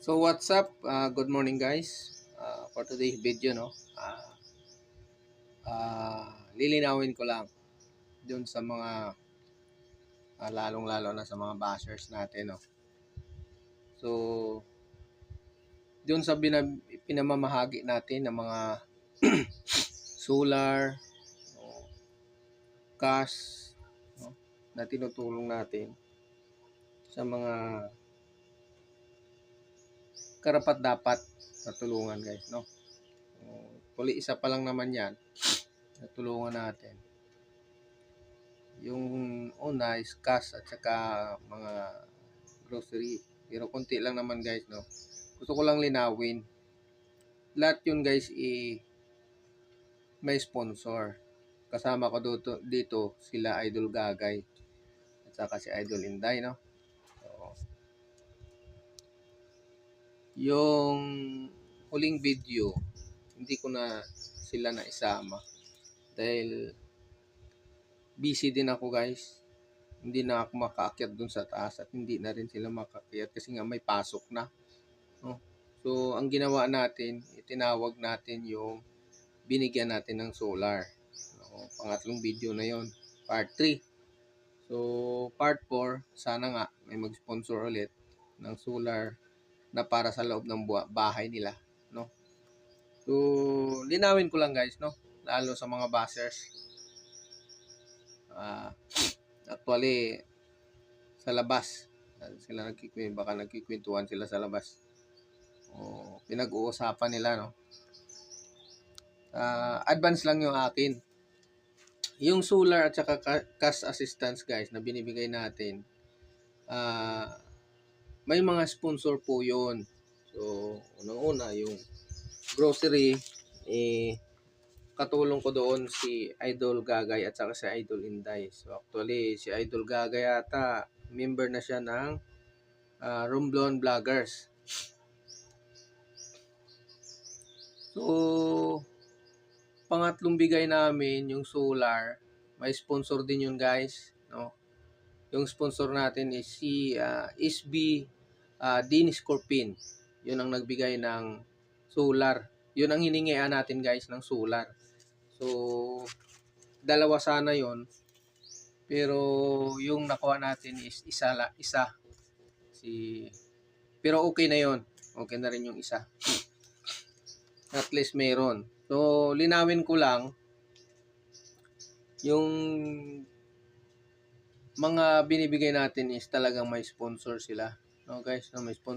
So what's up? Good morning guys. For today's video lilinawin ko lang dun sa mga lalong-lalo na sa mga bashers natin no. So dun sa pinamamahagi natin ng mga solar, cash no, na tinutulong natin sa mga karapat dapat na tulungan guys no. Tuli isa pa lang naman 'yan na tulungan natin. Yung una is cash at saka mga grocery. Pero konti lang naman guys, no? Gusto ko lang linawin. Lahat yun guys, may sponsor. Kasama ko dito sila Idol Gagay at saka si Idol Inday, no? So, yung huling video, hindi ko na sila naisama. Dahil busy din ako guys. Hindi na ako makaakyat dun sa taas at hindi na rin sila makaakyat kasi nga may pasok na. No? So, ang ginawa natin, itinawag natin yung binigyan natin ng solar. No? Pangatlong video na yon, part 3. So, part 4, sana nga may mag-sponsor ulit ng solar na para sa loob ng bahay nila. No? So, linawin ko lang guys, no? Lalo sa mga bashers. Actually, sa labas sila baka nagkikwentuhan sila sa labas o pinag-uusapan nila no. Advance lang yung akin yung solar at saka cash assistance guys na binibigay natin. May mga sponsor po yun. So unang-una yung grocery, katulong ko doon si Idol Gagay at saka si Idol Inday. So actually si Idol Gagay ata member na siya ng Romblon Vloggers. So, pangatlong bigay namin yung solar. May sponsor din yun guys. No? Yung sponsor natin is si SB Dennis Corpin. Yun ang nagbigay ng solar. Yun ang hiningian natin guys ng solar. So, dalawa sana yon. Pero yung nakuha natin is isa. Pero okay na yon. Okay na rin yung isa. At least meron. So, linawin ko lang yung mga binibigay natin is talagang may sponsor sila. No guys, no, may sponsor.